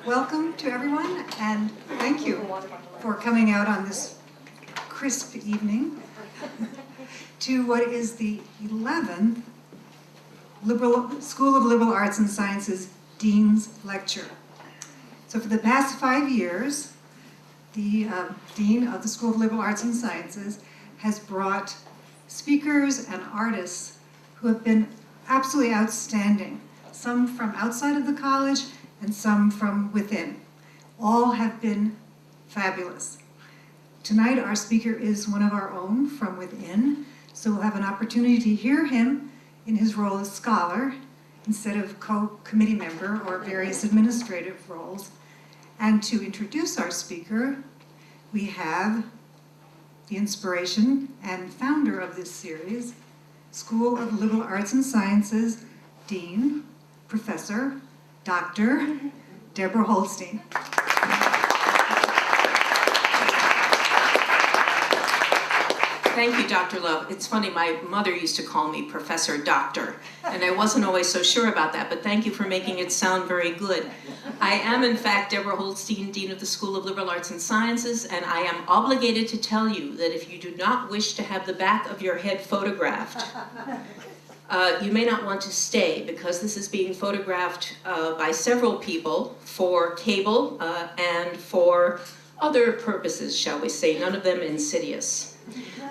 Welcome to everyone, and thank you for coming out on this crisp evening to what is the 11th School of Liberal Arts and Sciences Dean's Lecture. So for the past 5 years, the Dean of the School of Liberal Arts and Sciences has brought speakers and artists who have been absolutely outstanding, some from outside of the college and some from within. All have been fabulous. Tonight our speaker is one of our own from within, so we'll have an opportunity to hear him in his role as scholar instead of co-committee member or various administrative roles. And to introduce our speaker, we have the inspiration and founder of this series, School of Liberal Arts and Sciences Dean, Professor, Dr. Deborah Holstein. Thank you, Dr. Lowe. It's funny, my mother used to call me Professor Doctor, and I wasn't always so sure about that, but thank you for making it sound very good. I am, in fact, Deborah Holstein, Dean of the School of Liberal Arts and Sciences, and I am obligated to tell you that if you do not wish to have the back of your head photographed, you may not want to stay, because this is being photographed by several people for cable and for other purposes, shall we say, none of them insidious.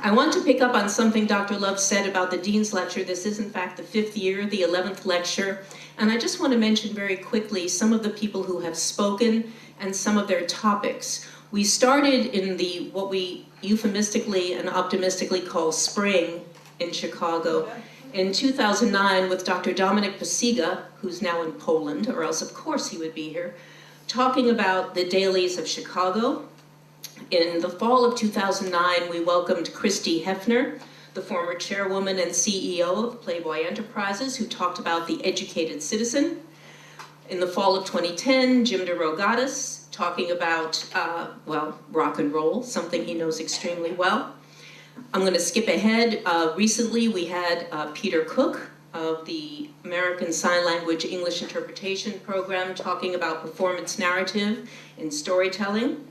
I want to pick up on something Dr. Love said about the Dean's Lecture. This is, in fact, the 5th year, the 11th lecture, and I just want to mention very quickly some of the people who have spoken and some of their topics. We started in what we euphemistically and optimistically call spring in Chicago in 2009 with Dr. Dominic Pasiga, who's now in Poland, or else of course he would be here, talking about the dailies of Chicago. In the fall of 2009, we welcomed Christy Hefner, the former chairwoman and CEO of Playboy Enterprises, who talked about the educated citizen. In the fall of 2010, Jim DeRogatis, talking about, rock and roll, something he knows extremely well. I'm going to skip ahead. Recently, we had Peter Cook of the American Sign Language English Interpretation Program talking about performance narrative in storytelling.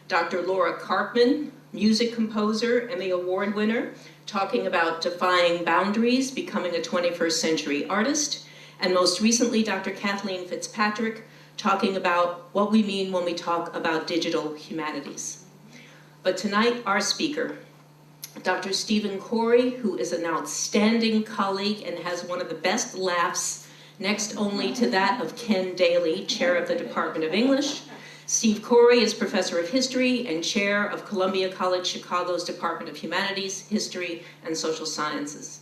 Dr. Laura Karpman, music composer, Emmy Award winner, talking about defying boundaries, becoming a 21st century artist. And most recently, Dr. Kathleen Fitzpatrick, talking about what we mean when we talk about digital humanities. But tonight, our speaker, Dr. Stephen Corey, who is an outstanding colleague and has one of the best laughs, next only to that of Ken Daly, chair of the Department of English. Steve Corey is professor of history and chair of Columbia College Chicago's Department of Humanities, History, and Social Sciences.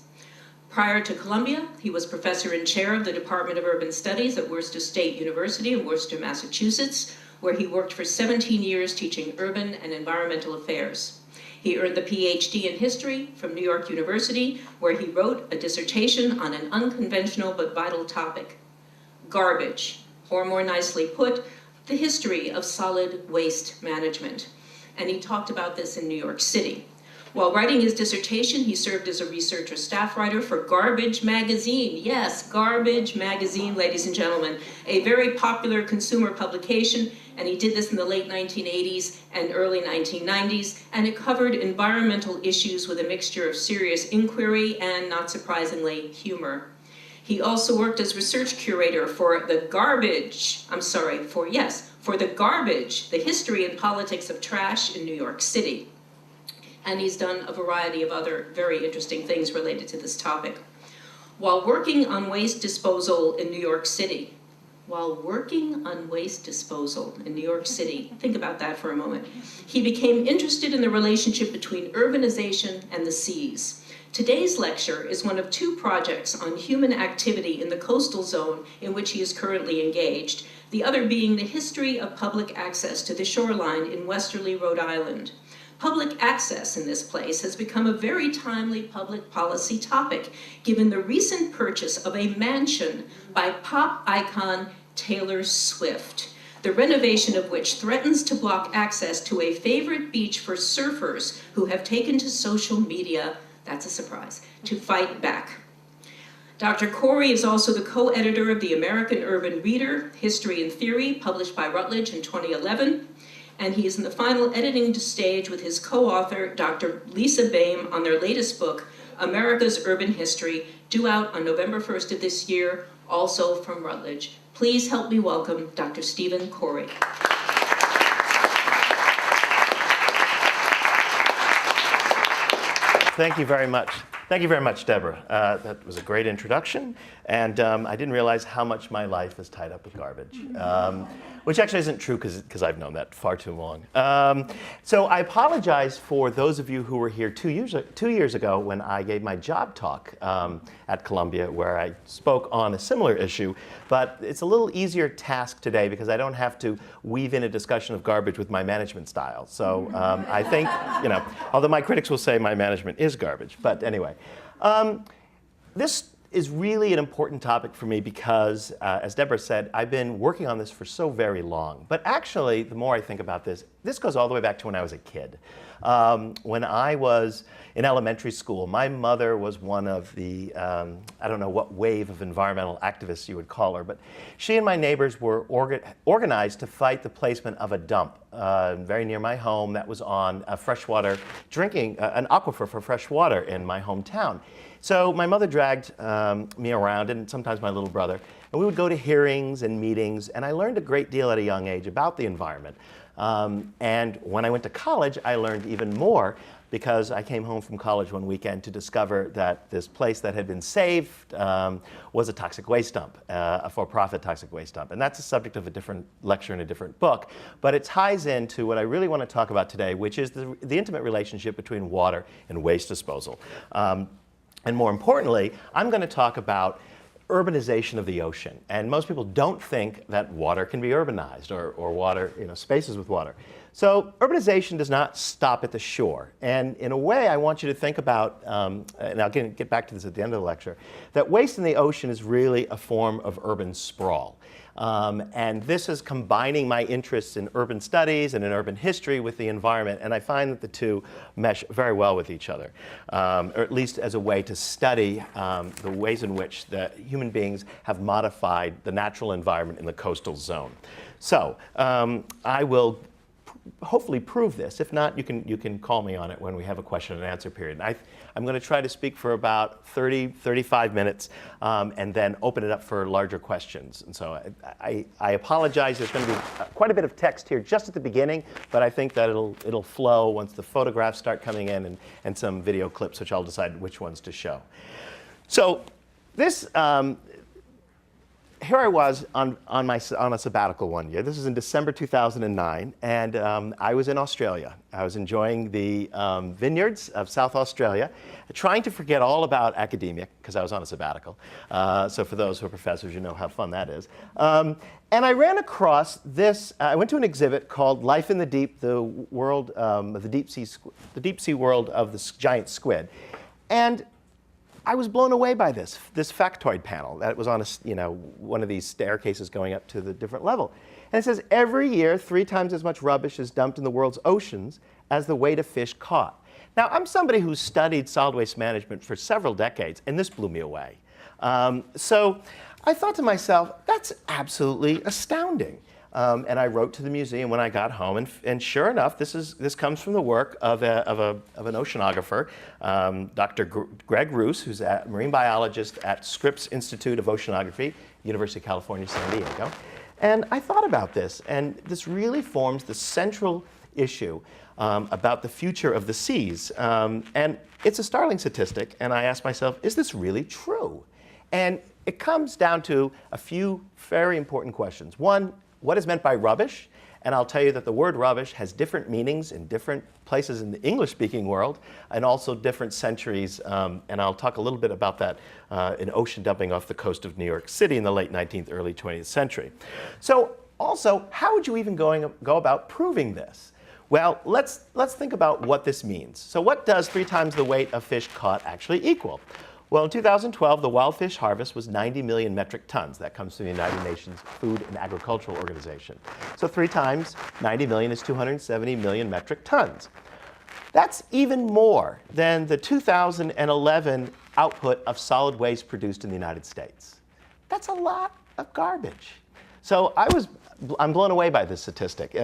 Prior to Columbia, he was professor and chair of the Department of Urban Studies at Worcester State University in Worcester, Massachusetts, where he worked for 17 years teaching urban and environmental affairs. He earned the PhD in history from New York University, where he wrote a dissertation on an unconventional but vital topic, garbage, or more nicely put, the history of solid waste management. And he talked about this in New York City. While writing his dissertation, he served as a research or staff writer for Garbage Magazine. Yes, Garbage Magazine, ladies and gentlemen, a very popular consumer publication, and he did this in the late 1980s and early 1990s, and it covered environmental issues with a mixture of serious inquiry and, not surprisingly, humor. He also worked as research curator for the Garbage, the History and Politics of Trash in New York City. And he's done a variety of other very interesting things related to this topic. While working on waste disposal in New York City, think about that for a moment, he became interested in the relationship between urbanization and the seas. Today's lecture is one of 2 projects on human activity in the coastal zone in which he is currently engaged, the other being the history of public access to the shoreline in westerly Rhode Island. Public access in this place has become a very timely public policy topic, given the recent purchase of a mansion by pop icon Taylor Swift, the renovation of which threatens to block access to a favorite beach for surfers who have taken to social media, that's a surprise, to fight back. Dr. Corey is also the co-editor of the American Urban Reader, History and Theory, published by Routledge in 2011. And he is in the final editing stage with his co-author, Dr. Lisa Boehm, on their latest book, America's Urban History, due out on November 1st of this year, also from Routledge. Please help me welcome Dr. Stephen Corey. Thank you very much. Thank you very much, Deborah. That was a great introduction, and I didn't realize how much my life is tied up with garbage, which actually isn't true because I've known that far too long. So I apologize for those of you who were here 2 years ago when I gave my job talk at Columbia, where I spoke on a similar issue, but it's a little easier task today because I don't have to weave in a discussion of garbage with my management style. So I think, although my critics will say my management is garbage, but anyway. This is really an important topic for me because, as Deborah said, I've been working on this for so very long. But actually, the more I think about this, this goes all the way back to when I was a kid. When I was in elementary school, my mother was one of the, I don't know what wave of environmental activists you would call her, but she and my neighbors were organized to fight the placement of a dump very near my home that was on a freshwater drinking, an aquifer for fresh water in my hometown. So my mother dragged me around, and sometimes my little brother, and we would go to hearings and meetings, and I learned a great deal at a young age about the environment. And when I went to college, I learned even more because I came home from college one weekend to discover that this place that had been saved was a toxic waste dump, a for-profit toxic waste dump. And that's the subject of a different lecture in a different book. But it ties into what I really want to talk about today, which is the intimate relationship between water and waste disposal. And more importantly, I'm going to talk about urbanization of the ocean. And most people don't think that water can be urbanized or water, spaces with water. So urbanization does not stop at the shore. And in a way, I want you to think about, and I'll get back to this at the end of the lecture, that waste in the ocean is really a form of urban sprawl. And this is combining my interests in urban studies and in urban history with the environment, and I find that the two mesh very well with each other, or at least as a way to study the ways in which the human beings have modified the natural environment in the coastal zone. So I will hopefully prove this. If not, you can call me on it when we have a question and answer period. I'm going to try to speak for about 35 minutes and then open it up for larger questions. And so I apologize. There's going to be quite a bit of text here just at the beginning, but I think that it'll flow once the photographs start coming in and some video clips, which I'll decide which ones to show. So this. Here I was on a sabbatical one year. This was in December 2009, and I was in Australia. I was enjoying the vineyards of South Australia, trying to forget all about academia, because I was on a sabbatical. So for those who are professors, you know how fun that is. And I ran across this, I went to an exhibit called Life in the Deep, the world of the deep sea world of the giant squid. And I was blown away by this factoid panel that was on one of these staircases going up to the different level. And it says, every year, 3 times as much rubbish is dumped in the world's oceans as the weight of fish caught. Now, I'm somebody who's studied solid waste management for several decades, and this blew me away. So I thought to myself, that's absolutely astounding. And I wrote to the museum when I got home, and sure enough, this comes from the work of an oceanographer, Dr. Greg Roos, who's a marine biologist at Scripps Institute of Oceanography, University of California, San Diego. And I thought about this, and this really forms the central issue about the future of the seas. And it's a startling statistic, and I asked myself, is this really true? And it comes down to a few very important questions. One, what is meant by rubbish? And I'll tell you that the word rubbish has different meanings in different places in the English-speaking world and also different centuries. And I'll talk a little bit about that in ocean dumping off the coast of New York City in the late 19th, early 20th century. So also, how would you even go about proving this? Well, let's think about what this means. So what does 3 times the weight of fish caught actually equal? Well, in 2012, the wild fish harvest was 90 million metric tons. That comes from the United Nations Food and Agricultural Organization. So 3 times 90 million is 270 million metric tons. That's even more than the 2011 output of solid waste produced in the United States. That's a lot of garbage. So I'm blown away by this statistic.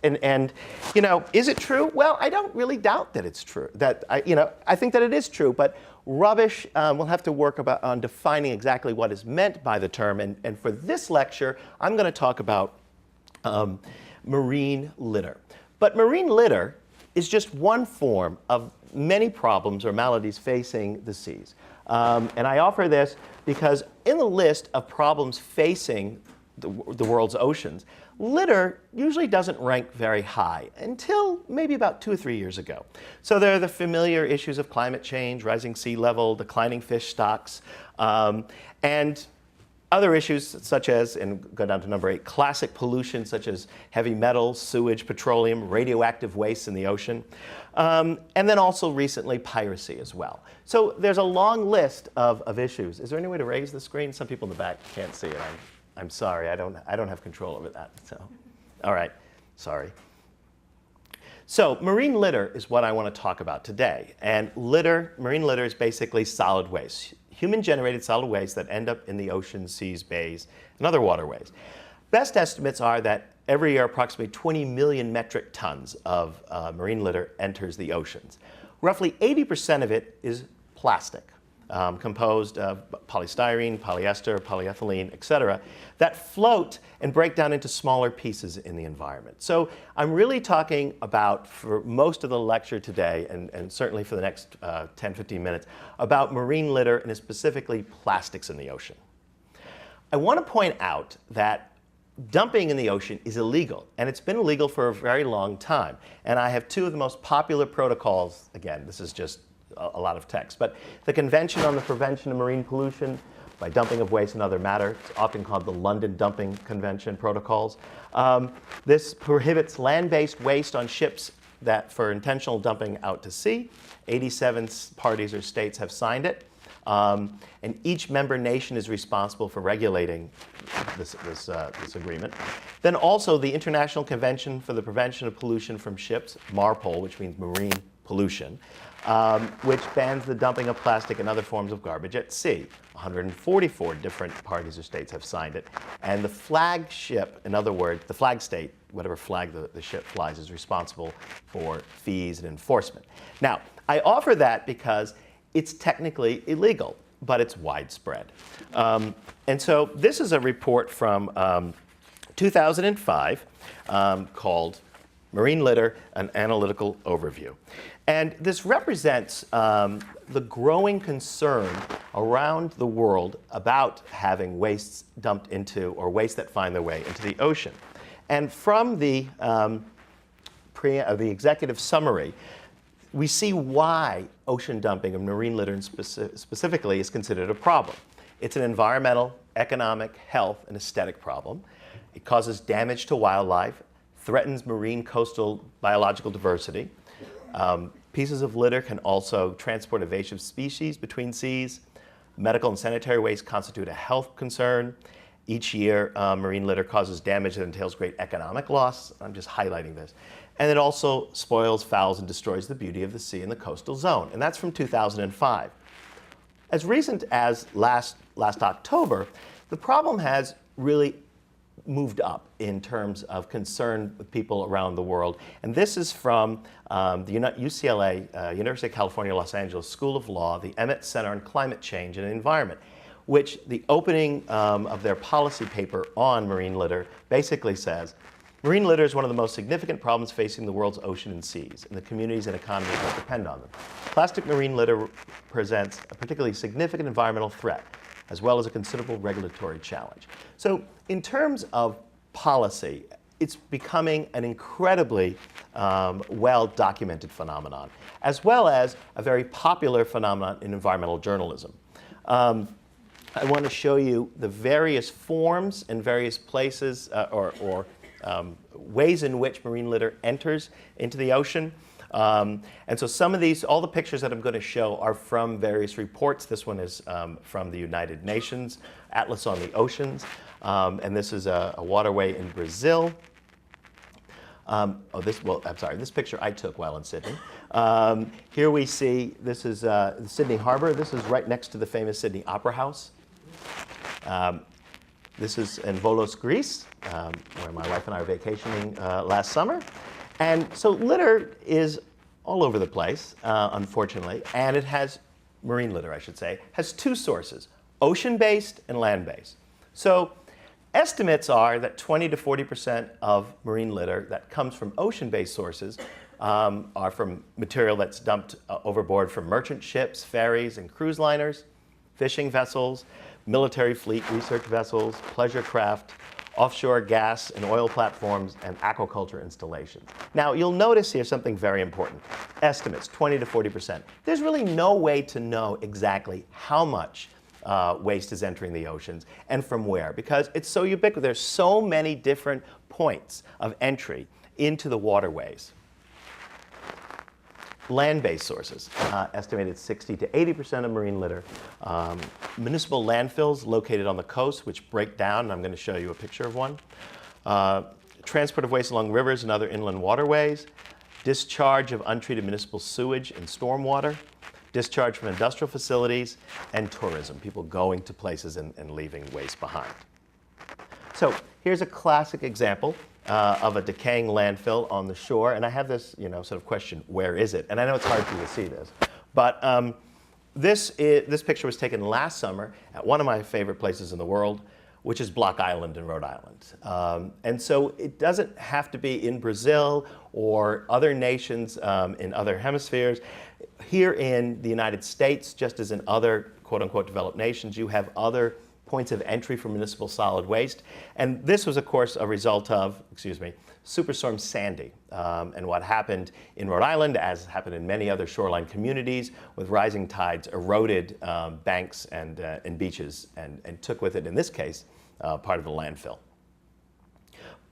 And you know, is it true? Well, I don't really doubt that it's true. I think that it is true, but rubbish, we'll have to work on defining exactly what is meant by the term. And for this lecture, I'm going to talk about marine litter. But marine litter is just one form of many problems or maladies facing the seas. And I offer this because in the list of problems facing the world's oceans, litter usually doesn't rank very high until maybe about 2 or 3 years ago. So there are the familiar issues of climate change, rising sea level, declining fish stocks, and other issues such as, and go down to number 8, classic pollution such as heavy metals, sewage, petroleum, radioactive waste in the ocean, and then also recently piracy as well. So there's a long list of issues. Is there any way to raise the screen? Some people in the back can't see it. I'm sorry, I don't have control over that. So, all right, sorry. So marine litter is what I want to talk about today. And marine litter is basically solid waste, human-generated solid waste that end up in the oceans, seas, bays, and other waterways. Best estimates are that every year approximately 20 million metric tons of marine litter enters the oceans. Roughly 80% of it is plastic. Composed of polystyrene, polyester, polyethylene, et cetera, that float and break down into smaller pieces in the environment. So I'm really talking about, for most of the lecture today, and certainly for the next 10, 15 minutes, about marine litter and specifically plastics in the ocean. I want to point out that dumping in the ocean is illegal, and it's been illegal for a very long time. And I have 2 of the most popular protocols. Again, this is just a lot of text, but the Convention on the Prevention of Marine Pollution by Dumping of Waste and Other Matter, it's often called the London Dumping Convention Protocols. This prohibits land-based waste on ships that for intentional dumping out to sea. 87 parties or states have signed it, and each member nation is responsible for regulating this agreement. Then also the International Convention for the Prevention of Pollution from Ships, MARPOL, which means marine pollution, which bans the dumping of plastic and other forms of garbage at sea. 144 different parties or states have signed it. And the flagship, in other words, the flag state, whatever flag the ship flies, is responsible for fees and enforcement. Now, I offer that because it's technically illegal, but it's widespread. And so this is a report from 2005 called Marine Litter, an Analytical Overview. And this represents the growing concern around the world about having wastes dumped into, or waste that find their way into the ocean. And from the executive summary, we see why ocean dumping of marine litter specifically is considered a problem. It's an environmental, economic, health, and aesthetic problem. It causes damage to wildlife, threatens marine coastal biological diversity. Pieces of litter can also transport invasive species between seas. Medical and sanitary waste constitute a health concern. Each year, marine litter causes damage that entails great economic loss. I'm just highlighting this. And it also spoils, fouls, and destroys the beauty of the sea and the coastal zone. And that's from 2005. As recent as last October, the problem has really moved up in terms of concern with people around the world. And this is from the UCLA, University of California, Los Angeles School of Law, the Emmett Center on Climate Change and Environment, which the opening of their policy paper on marine litter basically says, marine litter is one of the most significant problems facing the world's ocean and seas, and the communities and economies that depend on them. Plastic marine litter presents a particularly significant environmental threat, as well as a considerable regulatory challenge. So in terms of policy, it's becoming an incredibly well-documented phenomenon, as well as a very popular phenomenon in environmental journalism. I want to show you the various forms and various places or ways in which marine litter enters into the ocean. And so some of these, all the pictures that I'm going to show are from various reports. This one is from the United Nations, Atlas on the Oceans. And this is a waterway in Brazil. This picture I took while in Sydney. Here we see, this is Sydney Harbor. This is right next to the famous Sydney Opera House. This is in Volos, Greece, where my wife and I were vacationing last summer. And so litter is all over the place, unfortunately, and it has, marine litter I should say, has two sources, ocean-based and land-based. So estimates are that 20 to 40% of marine litter that comes from ocean-based sources are from material that's dumped overboard from merchant ships, ferries, and cruise liners, fishing vessels, military fleet research vessels, pleasure craft, offshore gas and oil platforms, and aquaculture installations. Now, you'll notice here something very important. Estimates, 20 to 40%. There's really no way to know exactly how much waste is entering the oceans and from where, because it's so ubiquitous. There's so many different points of entry into the waterways. Land-based sources, estimated 60 to 80% of marine litter. Municipal landfills located on the coast, which break down, and I'm going to show you a picture of one. Transport of waste along rivers and other inland waterways. Discharge of untreated municipal sewage and stormwater. Discharge from industrial facilities, and tourism, people going to places and leaving waste behind. So here's a classic example of a decaying landfill on the shore, and I have this, sort of question: where is it? And I know it's hard for you to see this, but this picture was taken last summer at one of my favorite places in the world, which is Block Island in Rhode Island. And so it doesn't have to be in Brazil or other nations in other hemispheres. Here in the United States, just as in other quote-unquote developed nations, you have other points of entry for municipal solid waste. And this was, of course, a result of, Superstorm Sandy. And what happened in Rhode Island, as happened in many other shoreline communities, with rising tides eroded banks and beaches and took with it, in this case, part of the landfill.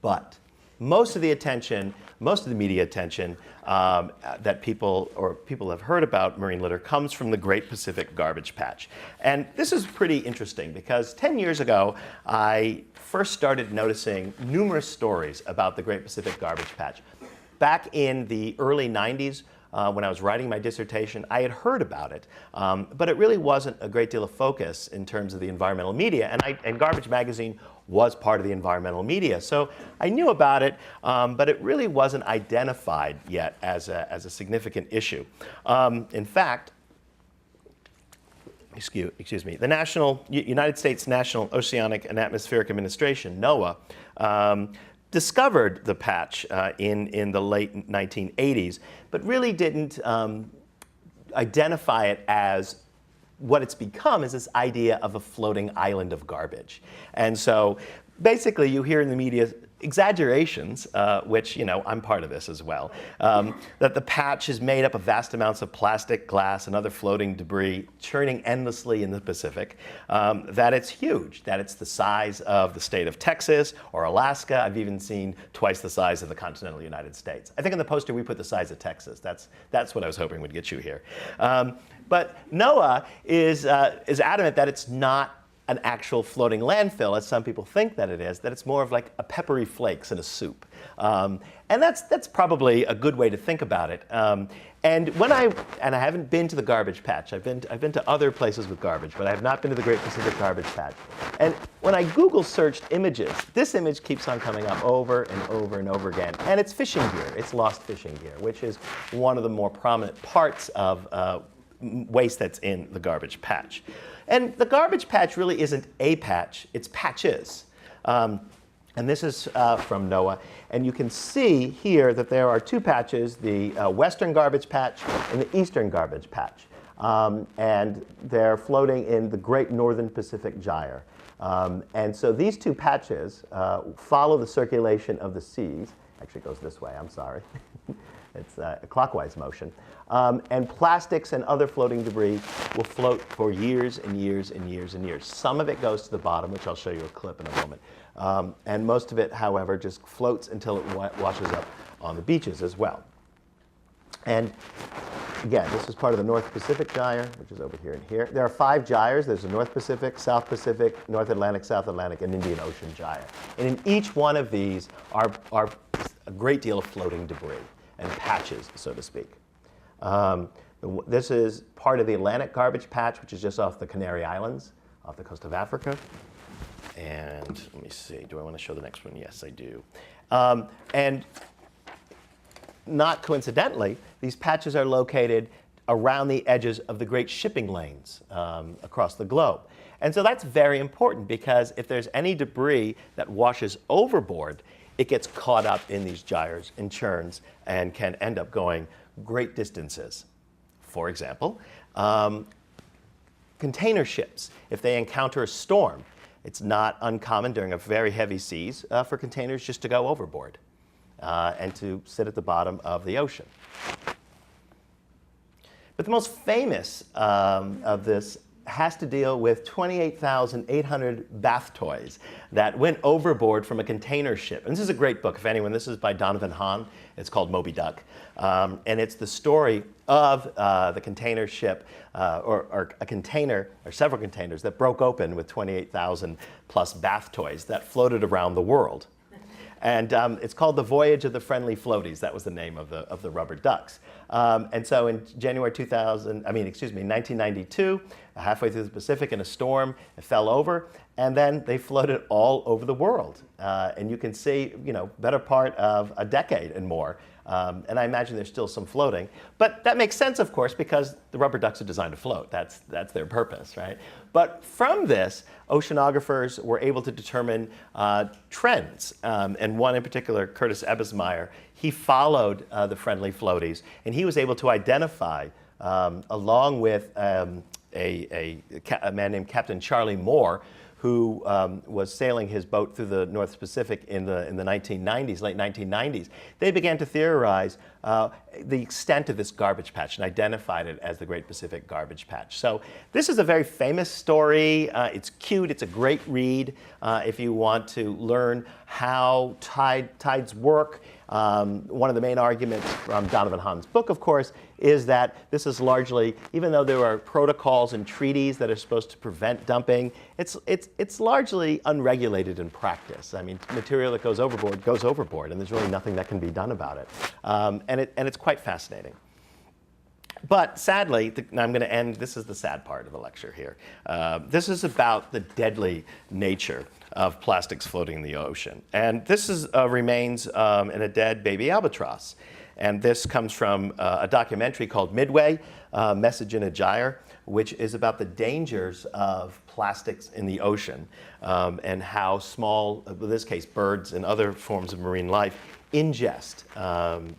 But most of the attention, most of the media attention that people have heard about marine litter comes from the Great Pacific Garbage Patch. And this is pretty interesting because 10 years ago, I first started noticing numerous stories about the Great Pacific Garbage Patch. Back in the early 90s, when I was writing my dissertation, I had heard about it, but it really wasn't a great deal of focus in terms of the environmental media, and Garbage Magazine was part of the environmental media. So I knew about it, but it really wasn't identified yet as a significant issue. In fact, excuse me, the United States National Oceanic and Atmospheric Administration, NOAA, discovered the patch in the late 1980s, but really didn't identify it as what it's become is this idea of a floating island of garbage. And so basically you hear in the media exaggerations, which, I'm part of this as well, that the patch is made up of vast amounts of plastic, glass, and other floating debris churning endlessly in the Pacific, that it's huge, that it's the size of the state of Texas or Alaska. I've even seen twice the size of the continental United States. I think in the poster we put the size of Texas. That's what I was hoping would get you here. But NOAA is adamant that it's not an actual floating landfill, as some people think that it is, that it's more of like a peppery flakes in a soup. And that's probably a good way to think about it. And I haven't been to the garbage patch. I've been to other places with garbage, but I have not been to the Great Pacific Garbage Patch. And when I Google searched images, this image keeps on coming up over and over and over again. And it's fishing gear. It's lost fishing gear, which is one of the more prominent parts of waste that's in the garbage patch. And the garbage patch really isn't a patch, it's patches. And this is from NOAA. And you can see here that there are two patches, the western garbage patch and the eastern garbage patch. And they're floating in the Great Northern Pacific Gyre. And so these two patches follow the circulation of the seas. Actually, it goes this way, I'm sorry. It's a clockwise motion. And plastics and other floating debris will float for years and years and years and years. Some of it goes to the bottom, which I'll show you a clip in a moment. And most of it, however, just floats until it washes up on the beaches as well. And again, this is part of the North Pacific Gyre, which is over here and here. There are 5 gyres. There's the North Pacific, South Pacific, North Atlantic, South Atlantic, and Indian Ocean Gyre. And in each one of these are a great deal of floating debris and patches, so to speak. This is part of the Atlantic garbage patch, which is just off the Canary Islands, off the coast of Africa. And let me see, do I want to show the next one? Yes, I do. And not coincidentally, these patches are located around the edges of the great shipping lanes across the globe. And so that's very important because if there's any debris that washes overboard, it gets caught up in these gyres and churns and can end up going great distances. For example, container ships, if they encounter a storm, it's not uncommon during a very heavy seas for containers just to go overboard and to sit at the bottom of the ocean. But the most famous of this has to deal with 28,800 bath toys that went overboard from a container ship. And this is a great book, if anyone. This is by Donovan Hahn. It's called Moby Duck. And it's the story of the container ship, or a container, or several containers that broke open with 28,000 plus bath toys that floated around the world. And it's called The Voyage of the Friendly Floaties. That was the name of the rubber ducks. And so in January 1992, halfway through the Pacific in a storm, it fell over, and then they floated all over the world. And you can see, better part of a decade and more. And I imagine there's still some floating. But that makes sense, of course, because the rubber ducks are designed to float. That's their purpose, right? But from this, oceanographers were able to determine trends. And one in particular, Curtis Ebbesmeyer, he followed the friendly floaties. And he was able to identify, along with a man named Captain Charlie Moore, who was sailing his boat through the North Pacific in the 1990s, late 1990s, they began to theorize the extent of this garbage patch and identified it as the Great Pacific Garbage Patch. So this is a very famous story. It's cute. It's a great read if you want to learn how tides work. One of the main arguments from Donovan Hahn's book, of course, is that this is largely, even though there are protocols and treaties that are supposed to prevent dumping, it's largely unregulated in practice. I mean, material that goes overboard, and there's really nothing that can be done about it. And it's quite fascinating. But sadly, and I'm going to end, this is the sad part of the lecture here. This is about the deadly nature of plastics floating in the ocean. And this is remains in a dead baby albatross. And this comes from a documentary called Midway, Message in a Gyre, which is about the dangers of plastics in the ocean and how small, in this case, birds and other forms of marine life ingest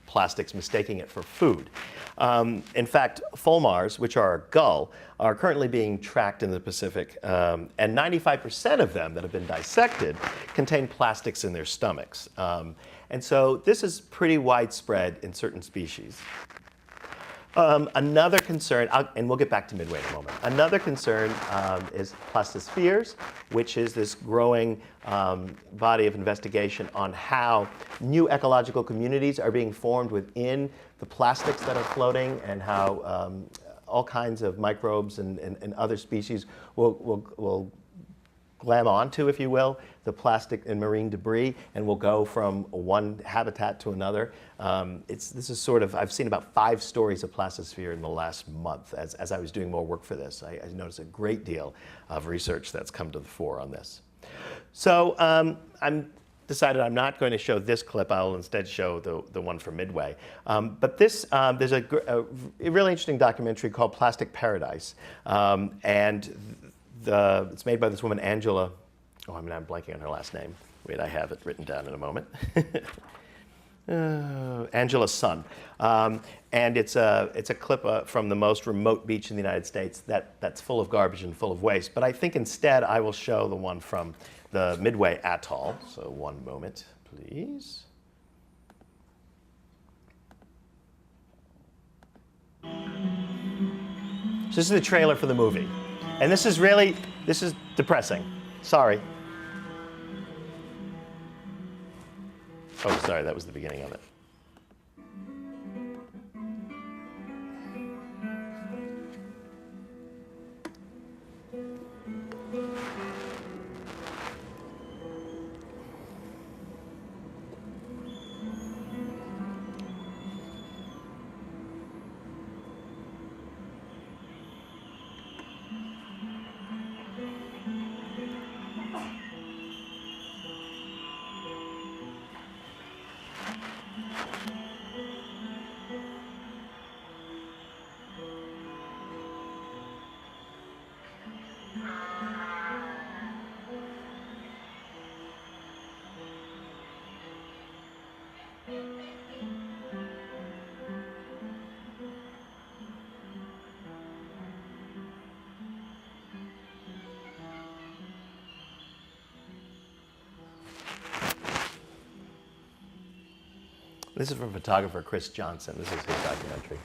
plastics, mistaking it for food. In fact, fulmars, which are a gull, are currently being tracked in the Pacific, and 95% of them that have been dissected contain plastics in their stomachs. And so this is pretty widespread in certain species. Another concern, and we'll get back to Midway in a moment. Another concern is plastispheres, which is this growing body of investigation on how new ecological communities are being formed within the plastics that are floating, and how all kinds of microbes and other species will glam onto, if you will, the plastic and marine debris, and will go from one habitat to another. This is sort of, I've seen about 5 stories of plastisphere in the last month as I was doing more work for this. I noticed a great deal of research that's come to the fore on this. So I'm decided I'm not going to show this clip. I'll instead show the one from Midway. But this, there's a really interesting documentary called Plastic Paradise. And it's made by this woman, Angela. Oh, I'm blanking on her last name. Wait, I have it written down in a moment. Angela Sun. And it's a clip from the most remote beach in the United States that's full of garbage and full of waste. But I think instead I will show the one from the Midway Atoll. So one moment, please. So this is the trailer for the movie. And this is depressing. Sorry. Oh, sorry, that was the beginning of it. This is from photographer Chris Johnson. This is his documentary.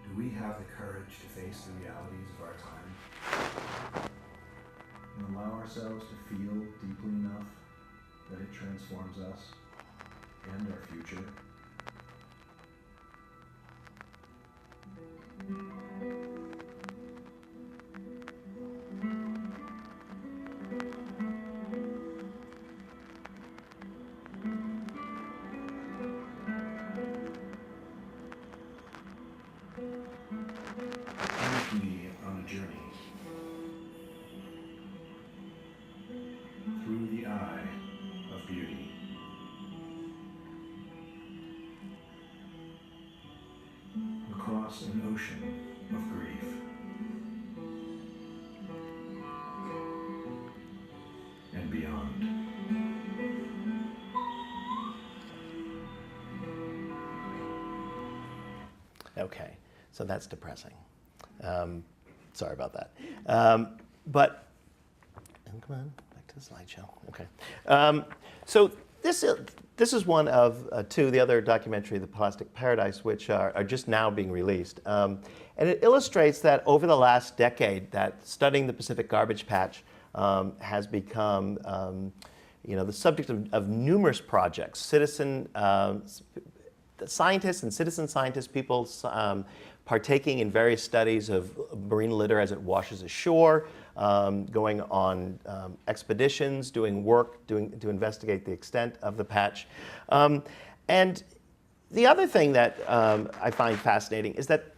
Do we have the courage to face the realities of our time and allow ourselves to feel deeply enough that it transforms us and our future? Take me on a journey through the eye of beauty. Across an ocean of grief. And beyond. Okay, so that's depressing. Sorry about that. But, come on, back to the slideshow. Okay. So this is one of two, the other documentary, The Plastic Paradise, which are just now being released. And it illustrates that over the last decade, that studying the Pacific garbage patch has become the subject of numerous projects. Scientists and citizen scientists, people partaking in various studies of marine litter as it washes ashore, going on expeditions, doing work to investigate the extent of the patch. And the other thing that I find fascinating is that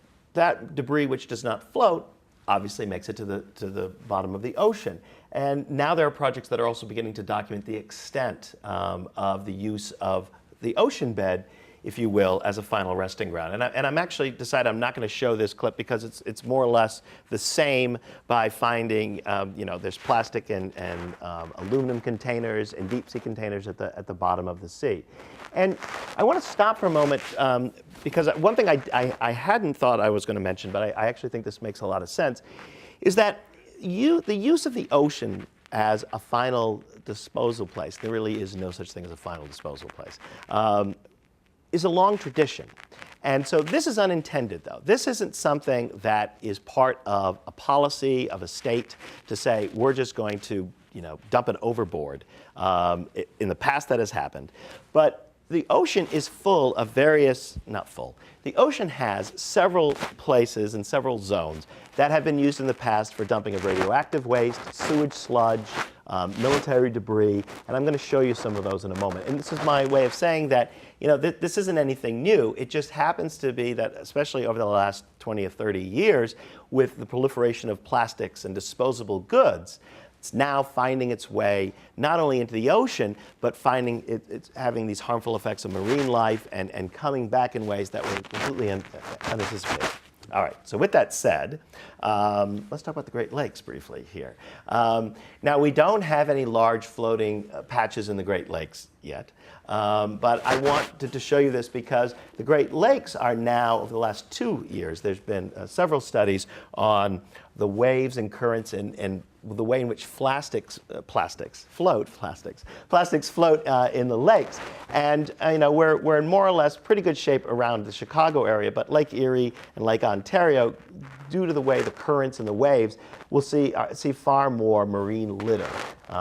debris, which does not float, obviously makes it to the bottom of the ocean. And now there are projects that are also beginning to document the extent of the use of the ocean bed, if you will, as a final resting ground. And I'm actually decided I'm not going to show this clip because it's more or less the same by finding, there's plastic and aluminum containers and deep sea containers at the bottom of the sea. And I want to stop for a moment because one thing I hadn't thought I was going to mention, but I actually think this makes a lot of sense, is that the use of the ocean as a final disposal place, there really is no such thing as a final disposal place, is a long tradition. And so this is unintended, though. This isn't something that is part of a policy of a state to say, we're just going to dump it overboard. In the past, that has happened. But the ocean is full of the ocean has several places and several zones that have been used in the past for dumping of radioactive waste, sewage sludge, military debris, and I'm going to show you some of those in a moment. And this is my way of saying that this isn't anything new. It just happens to be that, especially over the last 20 or 30 years, with the proliferation of plastics and disposable goods, it's now finding its way not only into the ocean, but finding it's having these harmful effects on marine life and coming back in ways that were completely unanticipated. All right, so with that said, let's talk about the Great Lakes briefly here. Now, we don't have any large floating patches in the Great Lakes yet, but I wanted to show you this because the Great Lakes are now, over the last 2 years, there's been several studies on the waves and currents and the way in which plastics float in the lakes. And we're in more or less pretty good shape around the Chicago area, but Lake Erie and Lake Ontario, due to the way the currents and the waves, we'll see far more marine litter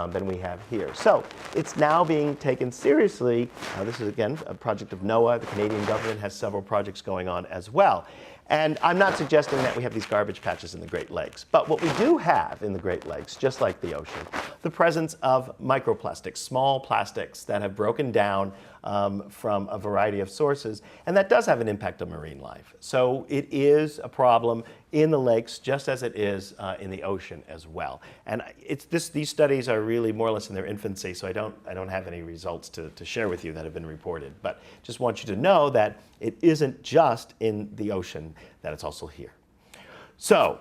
than we have here. So it's now being taken seriously. This is, again, a project of NOAA. The Canadian government has several projects going on as well. And I'm not suggesting that we have these garbage patches in the Great Lakes. But what we do have in the Great Lakes, just like the ocean, the presence of microplastics, small plastics that have broken down from a variety of sources. And that does have an impact on marine life. So it is a problem in the lakes just as it is in the ocean as well. And these studies are really more or less in their infancy, so I don't have any results to share with you that have been reported. But just want you to know that it isn't just in the ocean, that it's also here. So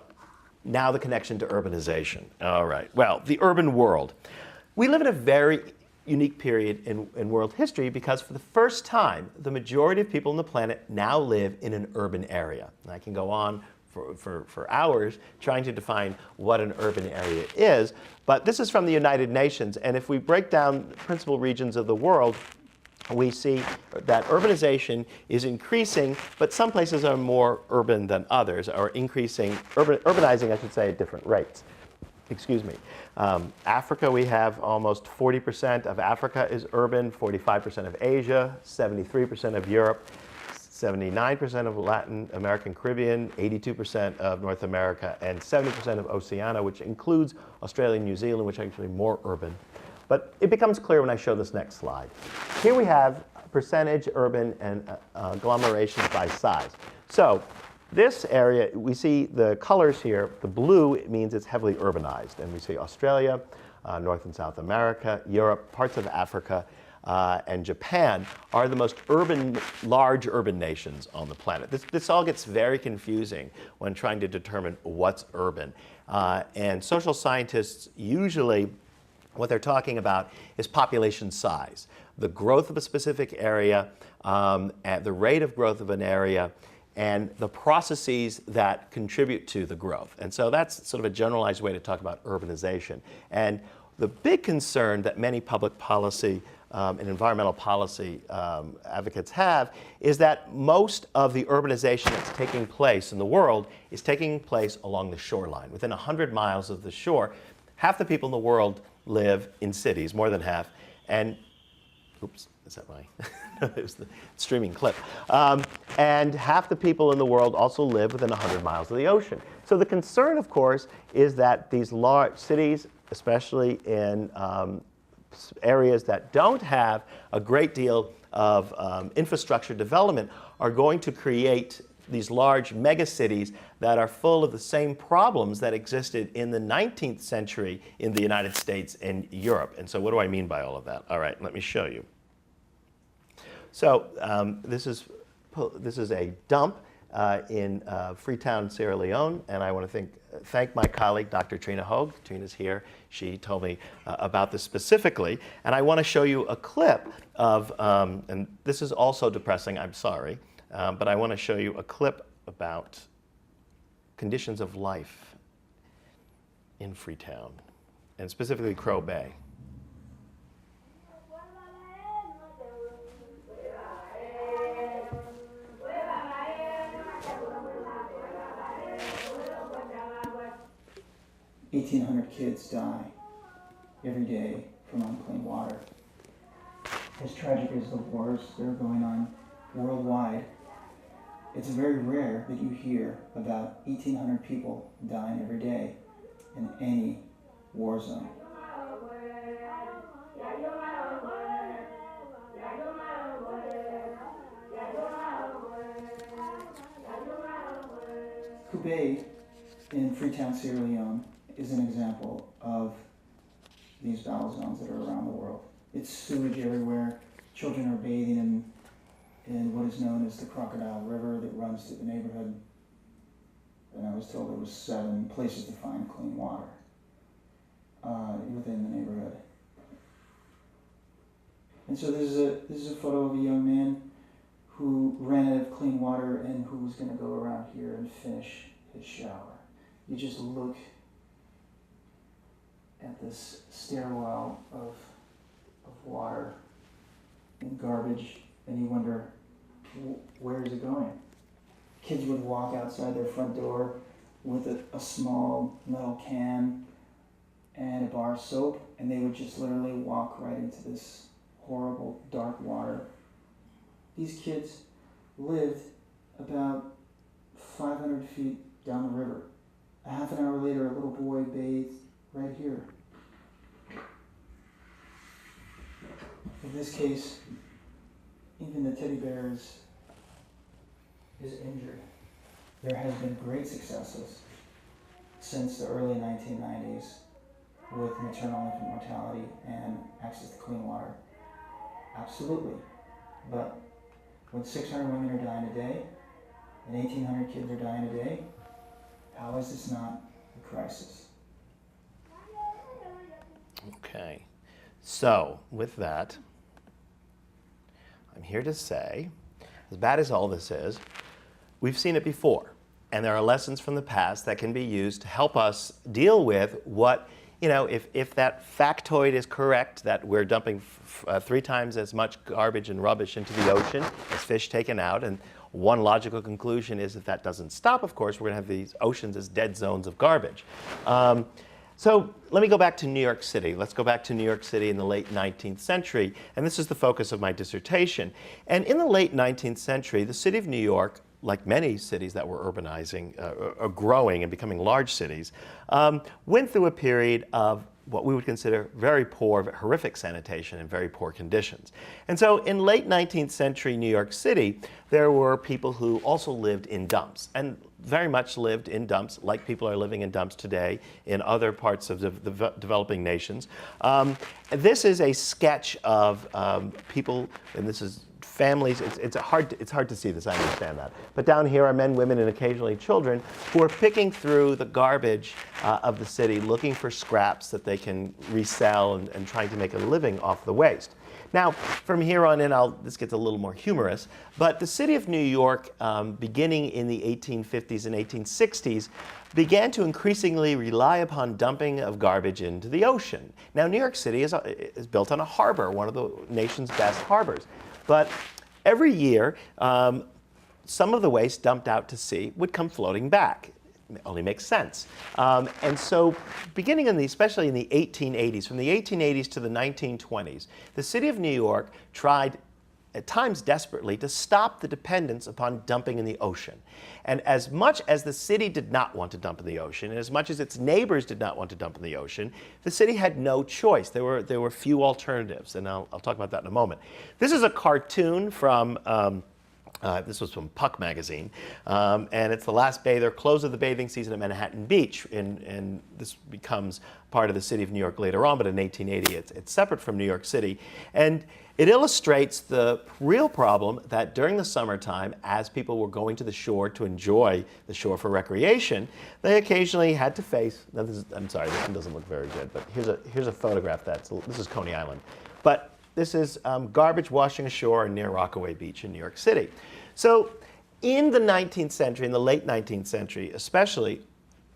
now the connection to urbanization. All right, well, the urban world. We live in a very unique period in world history because for the first time, the majority of people on the planet now live in an urban area. And I can go on for hours trying to define what an urban area is, but this is from the United Nations, and if we break down the principal regions of the world, we see that urbanization is increasing, but some places are more urban than others, or urbanizing, I should say, at different rates. Excuse me. Africa, we have almost 40% of Africa is urban, 45% of Asia, 73% of Europe, 79% of Latin American Caribbean, 82% of North America, and 70% of Oceania, which includes Australia and New Zealand, which are actually more urban. But it becomes clear when I show this next slide. Here we have percentage urban and agglomerations by size. So this area, we see the colors here. The blue, it means it's heavily urbanized. And we see Australia, North and South America, Europe, parts of Africa, and Japan are the most large urban nations on the planet. This all gets very confusing when trying to determine what's urban. And social scientists usually, what they're talking about is population size, the growth of a specific area, at the rate of growth of an area, and the processes that contribute to the growth. And so that's sort of a generalized way to talk about urbanization. And the big concern that many public policy and environmental policy advocates have is that most of the urbanization that's taking place in the world is taking place along the shoreline. Within 100 miles of the shore, half the people in the world live in cities, more than half, and, oops, is that my, it was the streaming clip. And half the people in the world also live within 100 miles of the ocean. So the concern, of course, is that these large cities, especially in areas that don't have a great deal of infrastructure development, are going to create these large megacities that are full of the same problems that existed in the 19th century in the United States and Europe. And so what do I mean by all of that? All right, let me show you. So this is a dump in Freetown, Sierra Leone, and I want to thank my colleague, Dr. Trina Hoag. Trina's here. She told me about this specifically, and I want to show you a clip of, and this is also depressing, I'm sorry, but I want to show you a clip about conditions of life in Freetown, and specifically Crow Bay. $1,800 kids die every day from unclean water. As tragic as the wars that are going on worldwide, it's very rare that you hear about 1,800 people dying every day in any war zone. Bay in Freetown, Sierra Leone is an example of these battle zones that are around the world. It's sewage everywhere. Children are bathing in what is known as the Crocodile River that runs through the neighborhood. And I was told there was 7 places to find clean water within the neighborhood. And so this is a photo of a young man who ran out of clean water and who was going to go around here and finish his shower. You just look at this stairwell of water and garbage, and you wonder, where is it going? Kids would walk outside their front door with a small metal can and a bar of soap, and they would just literally walk right into this horrible dark water. These kids lived about 500 feet down the river. A half an hour later, a little boy bathed right here. In this case, even the teddy bear is injured. There has been great successes since the early 1990s with maternal infant mortality and access to clean water. Absolutely. But when 600 women are dying a day and 1,800 kids are dying a day, how is this not a crisis? Okay. So, with that, I'm here to say, as bad as all this is, we've seen it before. And there are lessons from the past that can be used to help us deal with what, if that factoid is correct, that we're dumping 3 times as much garbage and rubbish into the ocean as fish taken out. And one logical conclusion is if that doesn't stop, of course, we're going to have these oceans as dead zones of garbage. So let me go back to New York City. Let's go back to New York City in the late 19th century. And this is the focus of my dissertation. And in the late 19th century, the city of New York, like many cities that were urbanizing, or growing and becoming large cities, went through a period of what we would consider very poor, horrific sanitation and very poor conditions. And so in late 19th century New York City, there were people who also lived in dumps, and very much lived in dumps like people are living in dumps today in other parts of the developing nations. This is a sketch of people, and this is families. It's hard to see this, I understand that. But down here are men, women, and occasionally children who are picking through the garbage of the city, looking for scraps that they can resell and trying to make a living off the waste. Now, from here on in, this gets a little more humorous, but the city of New York, beginning in the 1850s and 1860s, began to increasingly rely upon dumping of garbage into the ocean. Now, New York City is built on a harbor, one of the nation's best harbors. But every year, some of the waste dumped out to sea would come floating back. It only makes sense. And so beginning especially in the 1880s, from the 1880s to the 1920s, the city of New York tried, at times desperately, to stop the dependence upon dumping in the ocean. And as much as the city did not want to dump in the ocean, and as much as its neighbors did not want to dump in the ocean, the city had no choice. There were few alternatives, and I'll talk about that in a moment. This is a cartoon from this was from Puck magazine, and it's the last day. They're close of the bathing season at Manhattan Beach, and this becomes part of the city of New York later on, but in 1880 it's separate from New York City. And it illustrates the real problem that during the summertime, as people were going to the shore to enjoy the shore for recreation, they occasionally had to face, now I'm sorry, this one doesn't look very good, but here's a photograph this is Coney Island. But this is garbage washing ashore near Rockaway Beach in New York City. So in the 19th century, in the late 19th century especially,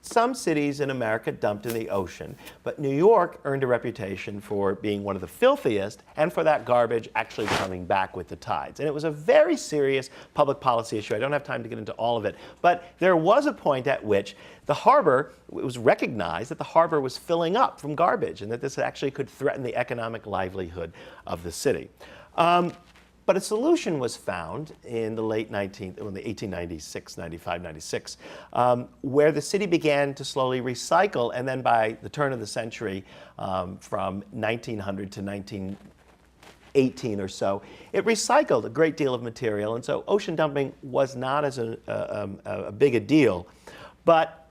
some cities in America dumped in the ocean, but New York earned a reputation for being one of the filthiest and for that garbage actually coming back with the tides. And it was a very serious public policy issue. I don't have time to get into all of it, but there was a point at which the harbor, it was recognized that the harbor was filling up from garbage and that this actually could threaten the economic livelihood of the city. But a solution was found in the late 1896, 95, 96, where the city began to slowly recycle, and then by the turn of the century, from 1900 to 1918 or so, it recycled a great deal of material, and so ocean dumping was not as a big a deal. But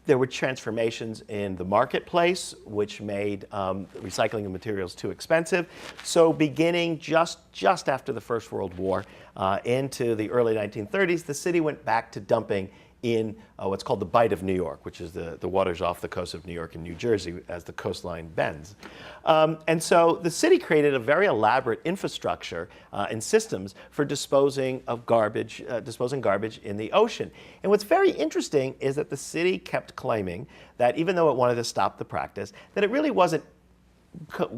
there were transformations in the marketplace, which made recycling of materials too expensive. So beginning just after the First World War into the early 1930s, the city went back to dumping in what's called the Bight of New York, which is the waters off the coast of New York and New Jersey as the coastline bends. And so the city created a very elaborate infrastructure and systems for disposing garbage in the ocean. And what's very interesting is that the city kept claiming that even though it wanted to stop the practice, that it really wasn't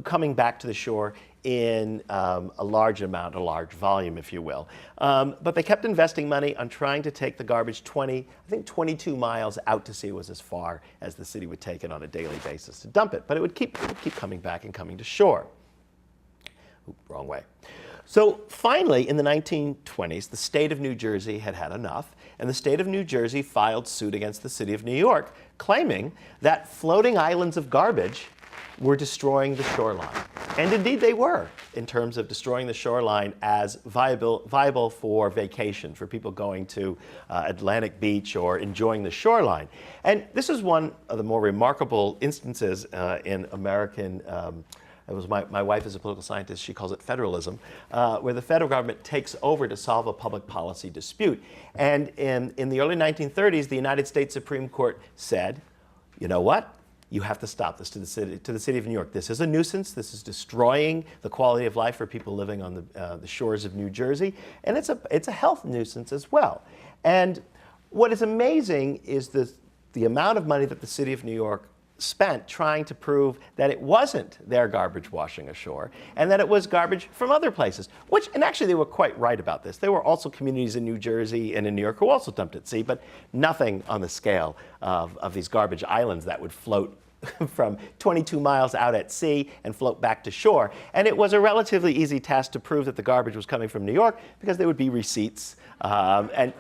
coming back to the shore in a large amount, a large volume, if you will. But they kept investing money on trying to take the garbage 22 miles out to sea was as far as the city would take it on a daily basis to dump it. But it would keep coming back and coming to shore. Ooh, wrong way. So finally, in the 1920s, the state of New Jersey had had enough, and the state of New Jersey filed suit against the city of New York, claiming that floating islands of garbage were destroying the shoreline. And indeed they were, in terms of destroying the shoreline as viable for vacation, for people going to Atlantic Beach or enjoying the shoreline. And this is one of the more remarkable instances in American, my wife is a political scientist, she calls it federalism, where the federal government takes over to solve a public policy dispute. And in the early 1930s, the United States Supreme Court said, you know what? You have to stop this to the city of New York. This is a nuisance. This is destroying the quality of life for people living on the shores of New Jersey, and it's a health nuisance as well. And what is amazing is the amount of money that the city of New York spent trying to prove that it wasn't their garbage washing ashore and that it was garbage from other places, and actually they were quite right about this. There were also communities in New Jersey and in New York who also dumped at sea, but nothing on the scale of these garbage islands that would float from 22 miles out at sea and float back to shore. And it was a relatively easy task to prove that the garbage was coming from New York because there would be receipts. And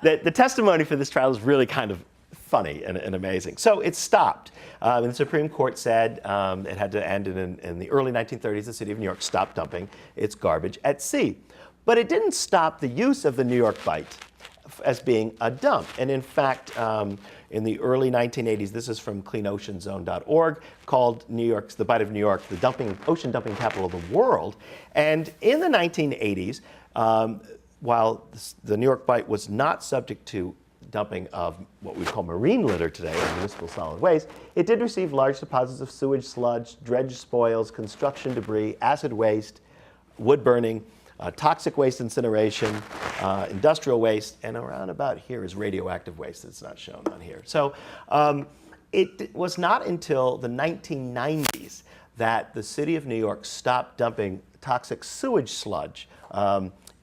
the testimony for this trial is really kind of funny and amazing. So it stopped. And the Supreme Court said it had to end in the early 1930s. The city of New York stopped dumping its garbage at sea. But it didn't stop the use of the New York Bight as being a dump. And in fact, in the early 1980s, this is from cleanoceanzone.org, called the Bight of New York, the ocean dumping capital of the world. And in the 1980s, while the New York Bight was not subject to dumping of what we call marine litter today, or municipal solid waste, it did receive large deposits of sewage sludge, dredge spoils, construction debris, acid waste, wood burning, toxic waste incineration, industrial waste, and around about here is radioactive waste that's not shown on here. So it was not until the 1990s that the city of New York stopped dumping toxic sewage sludge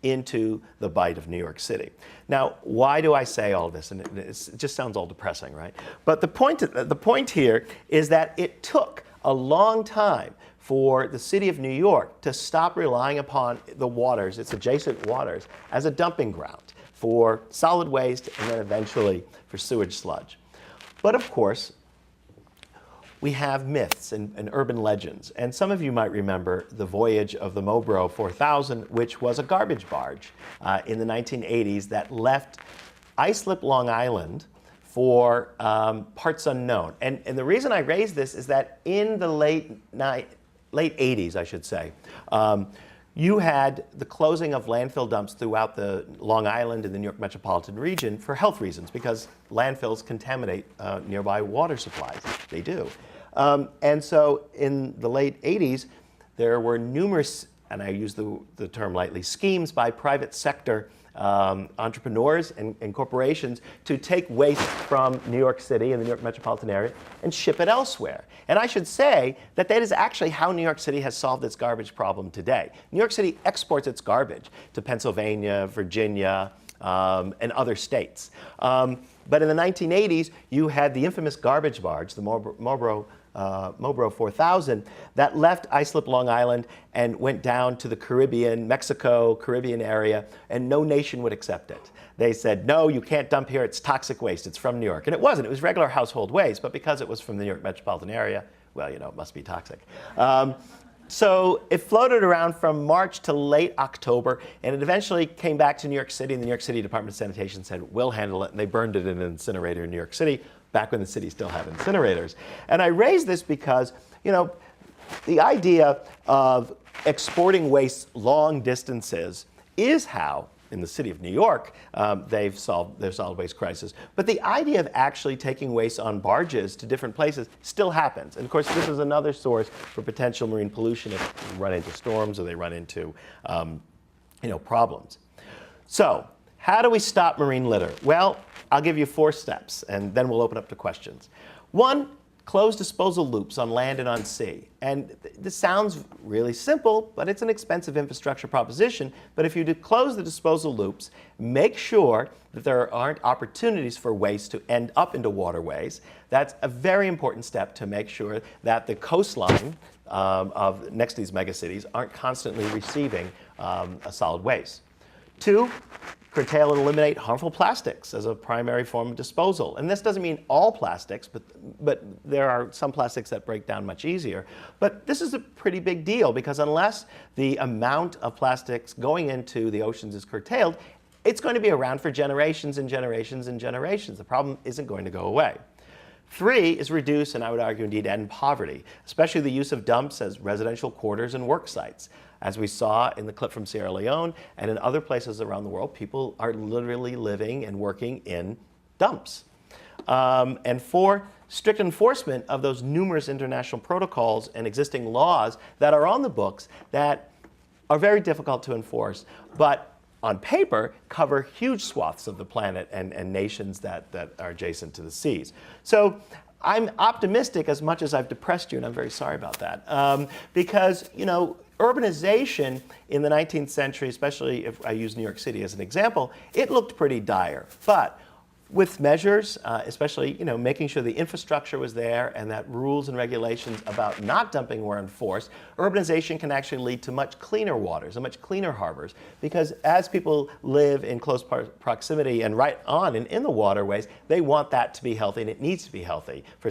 into the Bight of New York City. Now, why do I say all this? And it just sounds all depressing, right? But the point here is that it took a long time for the city of New York to stop relying upon the waters, its adjacent waters, as a dumping ground for solid waste and then eventually for sewage sludge. But of course, we have myths and urban legends. And some of you might remember the Voyage of the Moby 4000, which was a garbage barge in the 1980s that left Islip, Long Island for parts unknown. And the reason I raise this is that in the late 80s, I should say, you had the closing of landfill dumps throughout the Long Island and the New York metropolitan region for health reasons, because landfills contaminate nearby water supplies. They do. And so in the late 80s, there were numerous, and I use the term lightly, schemes by private sector entrepreneurs and corporations to take waste from New York City and the New York metropolitan area and ship it elsewhere. And I should say that that is actually how New York City has solved its garbage problem today. New York City exports its garbage to Pennsylvania, Virginia, and other states. But in the 1980s, you had the infamous garbage barge, the Moby 4000, that left Islip, Long Island, and went down to the Caribbean, Mexico, Caribbean area, and no nation would accept it. They said, no, you can't dump here, it's toxic waste, it's from New York. And it wasn't, it was regular household waste, but because it was from the New York metropolitan area, well, you know, it must be toxic. So it floated around from March to late October, and it eventually came back to New York City, and the New York City Department of Sanitation said, we'll handle it, and they burned it in an incinerator in New York City, back when the city still had incinerators. And I raise this because, you know, the idea of exporting waste long distances is how in the city of New York, they've solved their solid waste crisis. But the idea of actually taking waste on barges to different places still happens. And of course, this is another source for potential marine pollution if they run into storms or they run into problems. So how do we stop marine litter? Well, I'll give you 4 steps, and then we'll open up to questions. 1, close disposal loops on land and on sea. And this sounds really simple, but it's an expensive infrastructure proposition. But if you do close the disposal loops, make sure that there aren't opportunities for waste to end up into waterways. That's a very important step to make sure that the coastline of next to these megacities aren't constantly receiving a solid waste. 2, curtail and eliminate harmful plastics as a primary form of disposal. And this doesn't mean all plastics, but there are some plastics that break down much easier. But this is a pretty big deal because unless the amount of plastics going into the oceans is curtailed, it's going to be around for generations and generations and generations. The problem isn't going to go away. 3 is reduce, and I would argue indeed end poverty, especially the use of dumps as residential quarters and work sites. As we saw in the clip from Sierra Leone and in other places around the world, people are literally living and working in dumps. And 4, strict enforcement of those numerous international protocols and existing laws that are on the books that are very difficult to enforce, but on paper cover huge swaths of the planet and nations that are adjacent to the seas. So I'm optimistic as much as I've depressed you, and I'm very sorry about that, because urbanization in the 19th century, especially if I use New York City as an example, it looked pretty dire. But with measures, especially making sure the infrastructure was there and that rules and regulations about not dumping were enforced, urbanization can actually lead to much cleaner waters and much cleaner harbors. Because as people live in close proximity and right on and in the waterways, they want that to be healthy, and it needs to be healthy for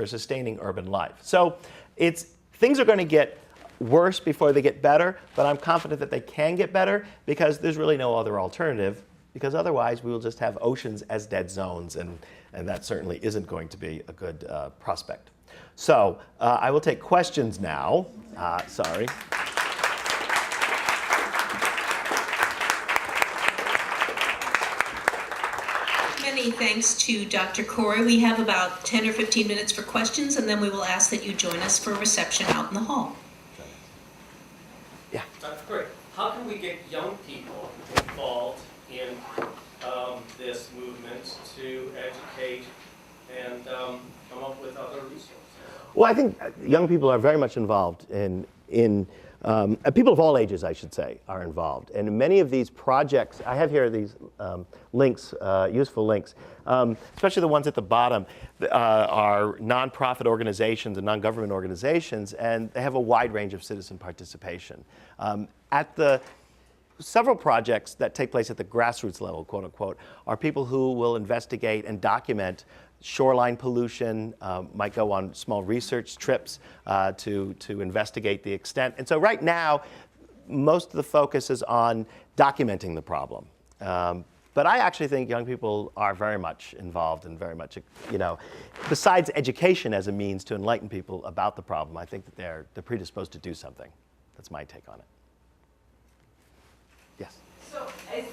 sustaining urban life. So things are going to get worse before they get better, but I'm confident that they can get better because there's really no other alternative, because otherwise we will just have oceans as dead zones, and that certainly isn't going to be a good prospect. So I will take questions now. Sorry. Many thanks to Dr. Corey. We have about 10 or 15 minutes for questions, and then we will ask that you join us for a reception out in the hall. Yeah. Dr. Corey, how can we get young people involved in this movement to educate and come up with other resources? Well, I think young people are very much involved in people of all ages, I should say, are involved. And many of these projects, I have here these links, useful links, especially the ones at the bottom, are nonprofit organizations and non-government organizations, and they have a wide range of citizen participation. Several projects that take place at the grassroots level, quote unquote, are people who will investigate and document shoreline pollution, might go on small research trips to investigate the extent. And so right now, most of the focus is on documenting the problem. But I actually think young people are very much involved and very much, besides education as a means to enlighten people about the problem, I think that they're predisposed to do something. That's my take on it. Yes? So is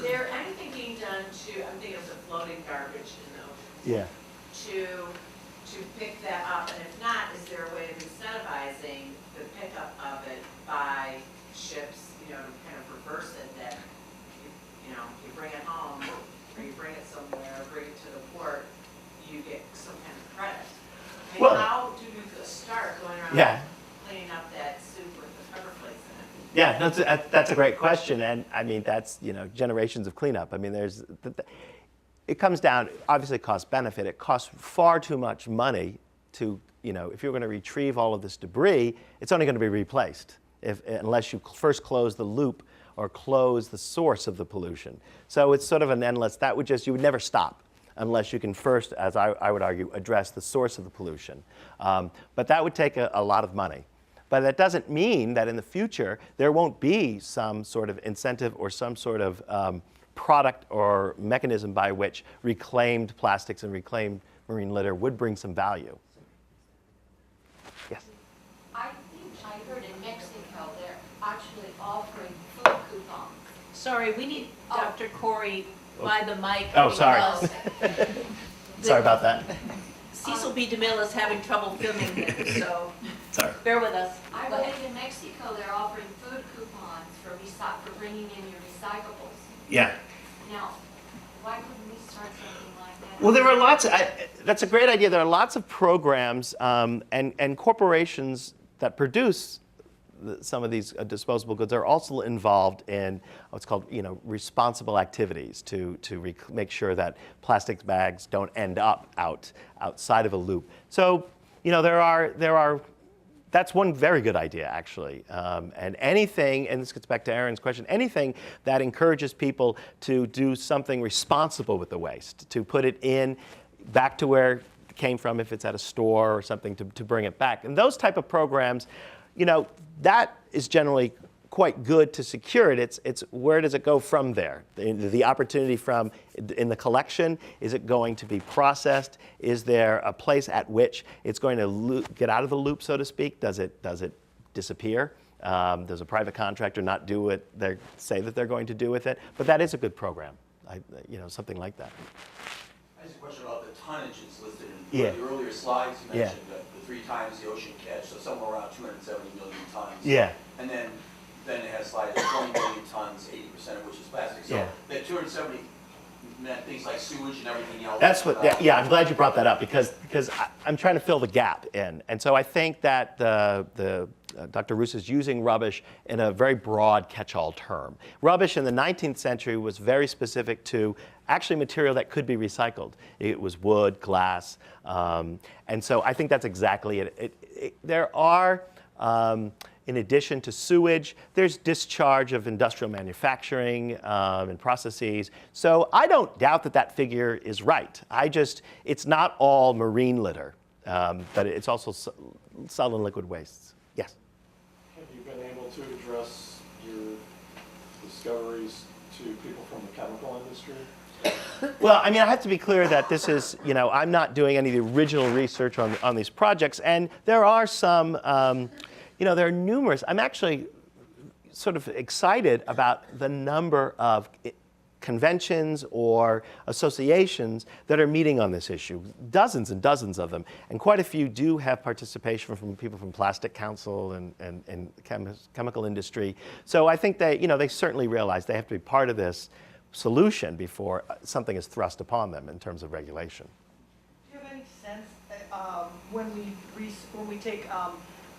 there anything being done I'm thinking of the floating garbage in the ocean. Yeah. To pick that up, and if not, is there a way of incentivizing the pickup of it by ships, to kind of reverse it, that you bring it home, or you bring it somewhere, bring it to the port, you get some kind of credit. Well, how do you start going around cleaning up that soup with the pepper flakes in it? Yeah, that's a great question, and I mean that's generations of cleanup. I mean it comes down, obviously cost benefit. It costs far too much money to if you're going to retrieve all of this debris, it's only going to be replaced unless you first close the loop or close the source of the pollution. So it's sort of an endless. You would never stop unless you can first, as I would argue, address the source of the pollution. But that would take a lot of money. But that doesn't mean that in the future there won't be some sort of incentive or some sort of product or mechanism by which reclaimed plastics and reclaimed marine litter would bring some value. Yes? I think I heard in Mexico they're actually offering food coupons Sorry, we need Dr. Corey by the mic. Oh, sorry. because Sorry about that. Cecil B. DeMille is having trouble filming him, so Sorry. bear with us. I Go ahead. believe in Mexico they're offering food coupons for bringing in your recyclables. Yeah. Now, why couldn't we start something like that? Well, there are lots. That's a great idea. There are lots of programs and corporations that produce some of these disposable goods are also involved in what's called, responsible activities to make sure that plastic bags don't end up outside of a loop. So, there are. That's one very good idea, actually. And anything, and this gets back to Aaron's question, anything that encourages people to do something responsible with the waste, to put it back to where it came from, if it's at a store or something, to bring it back. And those type of programs, that is generally quite good to secure it. It's where does it go from there? The opportunity from in the collection, is it going to be processed? Is there a place at which it's going to get out of the loop, so to speak? Does it disappear? Does a private contractor not do what they say that they're going to do with it? But that is a good program, something like that. I have a question about the tonnages listed in Yeah. the earlier slides. You Yeah. mentioned the 3 times the ocean catch, so somewhere around 270 million tons. Yeah. And then it has slides of 20 million tons, 80% of which is plastic. So Yeah. that 270 meant things like sewage and everything else. That's what. Yeah, I'm glad you brought that up because I'm trying to fill the gap in, and so I think that Dr. Roos is using rubbish in a very broad catch-all term. Rubbish in the 19th century was very specific to actually material that could be recycled. It was wood, glass, and so I think that's exactly it. There are. In addition to sewage, there's discharge of industrial manufacturing and processes. So I don't doubt that figure is right. It's not all marine litter, but it's also solid and liquid wastes. Yes? Have you been able to address your discoveries to people from the chemical industry? Well, I have to be clear that this is, I'm not doing any of the original research on these projects, and there are some, there are numerous. I'm actually sort of excited about the number of conventions or associations that are meeting on this issue, dozens and dozens of them, and quite a few do have participation from people from Plastic Council and chemical industry. So I think they certainly realize they have to be part of this solution before something is thrust upon them in terms of regulation. Do you have any sense when we take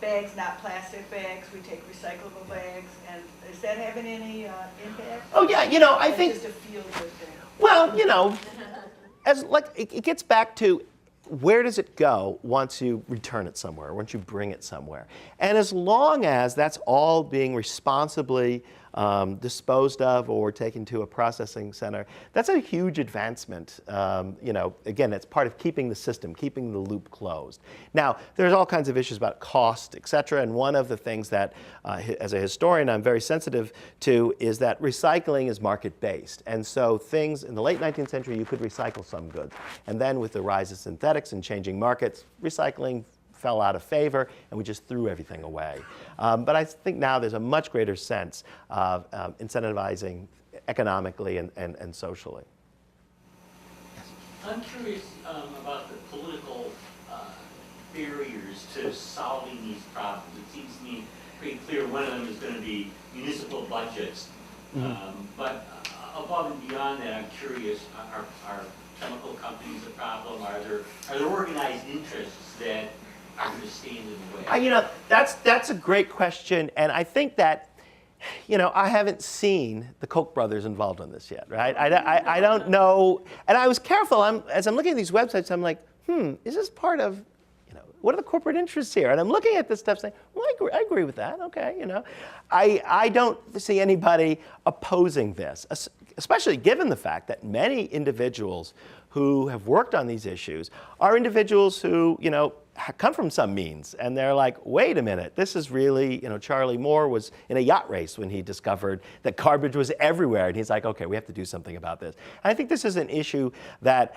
bags, not plastic bags, we take recyclable bags, and is that having any impact? Oh yeah, I think. Just a feel-good thing. Well, it gets back to where does it go once you return it somewhere, once you bring it somewhere, and as long as that's all being responsibly disposed of or taken to a processing center, that's a huge advancement. Again, it's part of keeping the system, keeping the loop closed. Now, there's all kinds of issues about cost, et cetera, and one of the things that, as a historian, I'm very sensitive to is that recycling is market-based. And so things in the late 19th century, you could recycle some goods. And then with the rise of synthetics and changing markets, recycling fell out of favor, and we just threw everything away. But I think now there's a much greater sense of incentivizing economically and socially. I'm curious about the political barriers to solving these problems. It seems to me pretty clear one of them is going to be municipal budgets. But above and beyond that, I'm curious, are chemical companies a problem? Are there organized interests that are going to stand in the way? That's a great question, and I think that, I haven't seen the Koch brothers involved in this yet, right? I don't know, and I was careful. As I'm looking at these websites, I'm like, is this part of, what are the corporate interests here? And I'm looking at this stuff saying, well, I agree with that, okay, I don't see anybody opposing this, especially given the fact that many individuals who have worked on these issues are individuals who, come from some means, and they're like, wait a minute, this is really, Charlie Moore was in a yacht race when he discovered that garbage was everywhere, and he's like, okay, we have to do something about this. And I think this is an issue that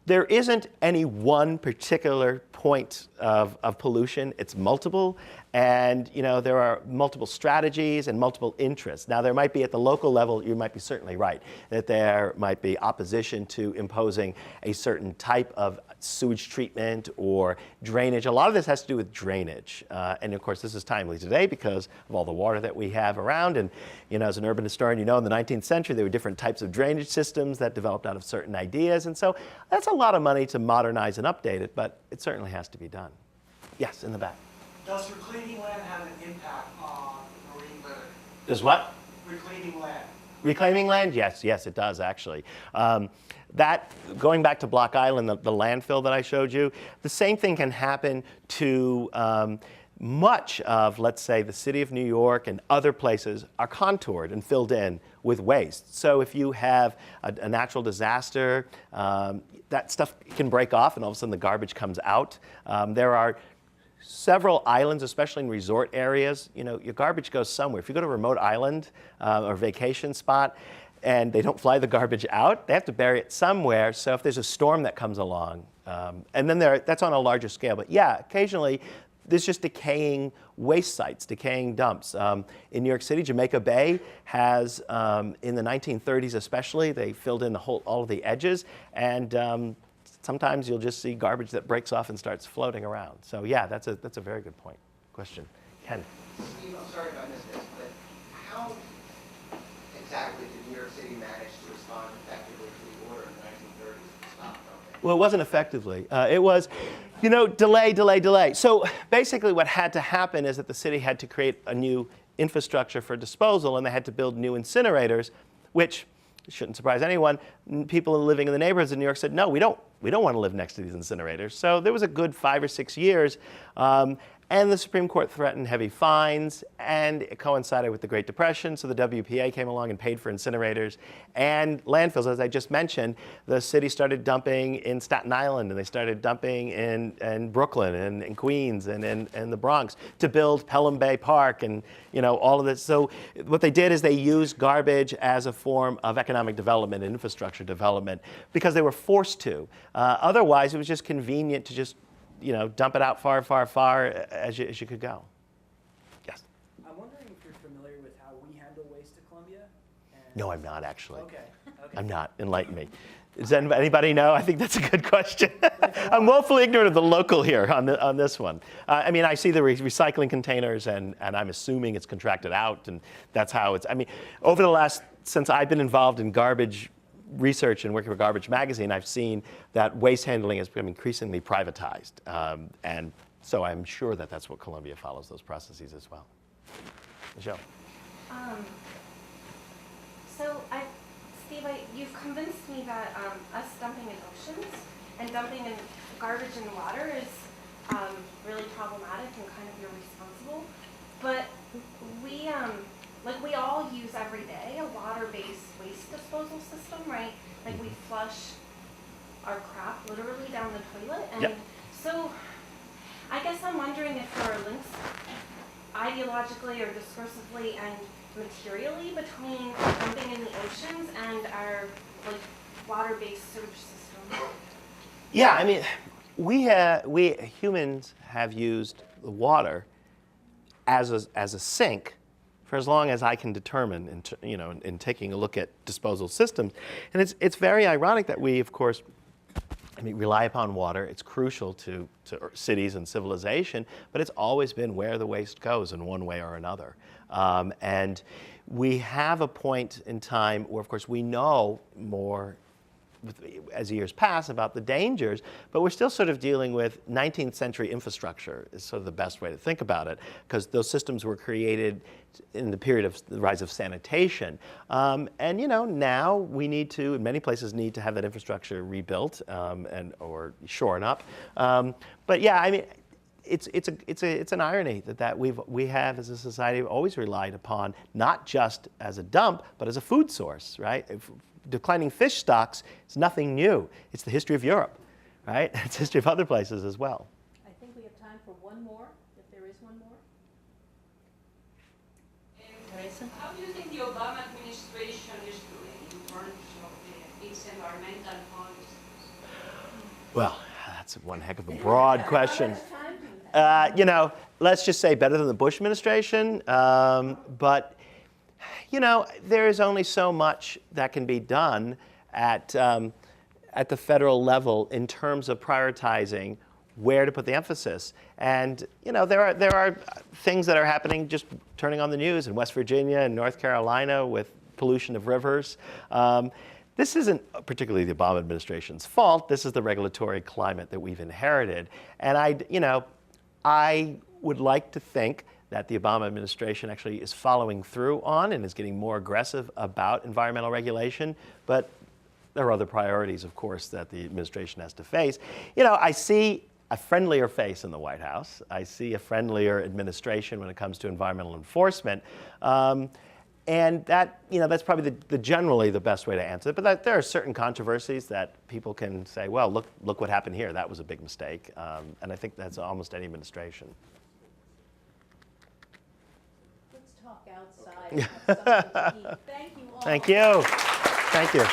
there isn't any one particular point of pollution. It's multiple, And there are multiple strategies and multiple interests. Now, there might be at the local level, you might be certainly right, that there might be opposition to imposing a certain type of sewage treatment or drainage. A lot of this has to do with drainage. And of course, this is timely today because of all the water that we have around. And as an urban historian, in the 19th century, there were different types of drainage systems that developed out of certain ideas. And so that's a lot of money to modernize and update it, but it certainly has to be done. Yes, in the back. Does reclaiming land have an impact on marine litter? Does what? Reclaiming land. Reclaiming land? Yes, it does actually. That, going back to Block Island, the landfill that I showed you, the same thing can happen to much of, let's say, the city of New York and other places are contoured and filled in with waste. So if you have a natural disaster, that stuff can break off and all of a sudden the garbage comes out. There are several islands, especially in resort areas, your garbage goes somewhere. If you go to a remote island or vacation spot and they don't fly the garbage out, they have to bury it somewhere. So if there's a storm that comes along, and then that's on a larger scale. But yeah, occasionally there's just decaying waste sites, decaying dumps. In New York City, Jamaica Bay has, in the 1930s especially, they filled in all of the edges, and sometimes you'll just see garbage that breaks off and starts floating around. So yeah, that's a very good question. Ken? Steve, I'm sorry if I missed this, but how exactly did New York City manage to respond effectively to the order in the 1930s to stop dumping? Well, it wasn't effectively. It was, delay. So basically what had to happen is that the city had to create a new infrastructure for disposal, and they had to build new incinerators, which shouldn't surprise anyone. People living in the neighborhoods in New York said, no, we don't want to live next to these incinerators. So there was a good 5 or 6 years. And the Supreme Court threatened heavy fines, and it coincided with the Great Depression, so the WPA came along and paid for incinerators and landfills. As I just mentioned, the city started dumping in Staten Island, and they started dumping in Brooklyn and in Queens and in the Bronx to build Pelham Bay Park and all of this. So what they did is they used garbage as a form of economic development and infrastructure development because they were forced to. Otherwise, it was just convenient to just dump it out far as you could go. Yes? I'm wondering if you're familiar with how we handle waste at Columbia? No, I'm not actually. Okay. I'm not. Enlighten me. Does anybody know? I think that's a good question. I'm woefully ignorant of the local here on this one. I see the recycling containers, and I'm assuming it's contracted out, and that's how it's. Since I've been involved in garbage research and working for Garbage Magazine, I've seen that waste handling has become increasingly privatized. And so I'm sure that that's what Columbia follows, those processes as well. Michelle? Steve, you've convinced me that us dumping in oceans and dumping in garbage in the water is really problematic and kind of irresponsible. But we all use every day a water-based waste disposal system, right? Like we flush our crap literally down the toilet. And so I guess I'm wondering if there are links ideologically or discursively and materially between dumping in the oceans and our water-based sewage system. Yeah, we humans have used the water as a sink for as long as I can determine in taking a look at disposal systems. And it's very ironic that we, of course, rely upon water. It's crucial to cities and civilization, but it's always been where the waste goes in one way or another. And we have a point in time where, of course, we know more as years pass about the dangers, but we're still sort of dealing with 19th century infrastructure is sort of the best way to think about it, because those systems were created in the period of the rise of sanitation. And now we need to, in many places, need to have that infrastructure rebuilt or shorn up. But yeah, it's an irony that we have as a society always relied upon not just as a dump, but as a food source, right? Declining fish stocks is nothing new. It's the history of Europe, right? It's the history of other places as well. I think we have time for one more, if there is one more. How do you think the Obama administration is doing in terms of its environmental policies? Well, that's one heck of a broad question. let's just say better than the Bush administration, but you know, there is only so much that can be done at the federal level in terms of prioritizing where to put the emphasis. And you know, there are things that are happening, just turning on the news in West Virginia and North Carolina with pollution of rivers. This isn't particularly the Obama administration's fault. This is the regulatory climate that we've inherited. And I would like to think that the Obama administration actually is following through on and is getting more aggressive about environmental regulation. But there are other priorities, of course, that the administration has to face. You know, I see a friendlier face in the White House. I see a friendlier administration when it comes to environmental enforcement. And that, you know, that's probably generally the best way to answer it. But there are certain controversies that people can say, well, look what happened here. That was a big mistake. And I think that's almost any administration. Let's talk outside. Have something to eat. Thank you all. Thank you. Thank you.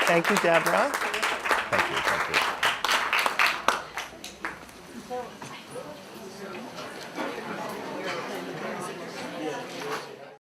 Thank you, Deborah. Thank you. Thank you.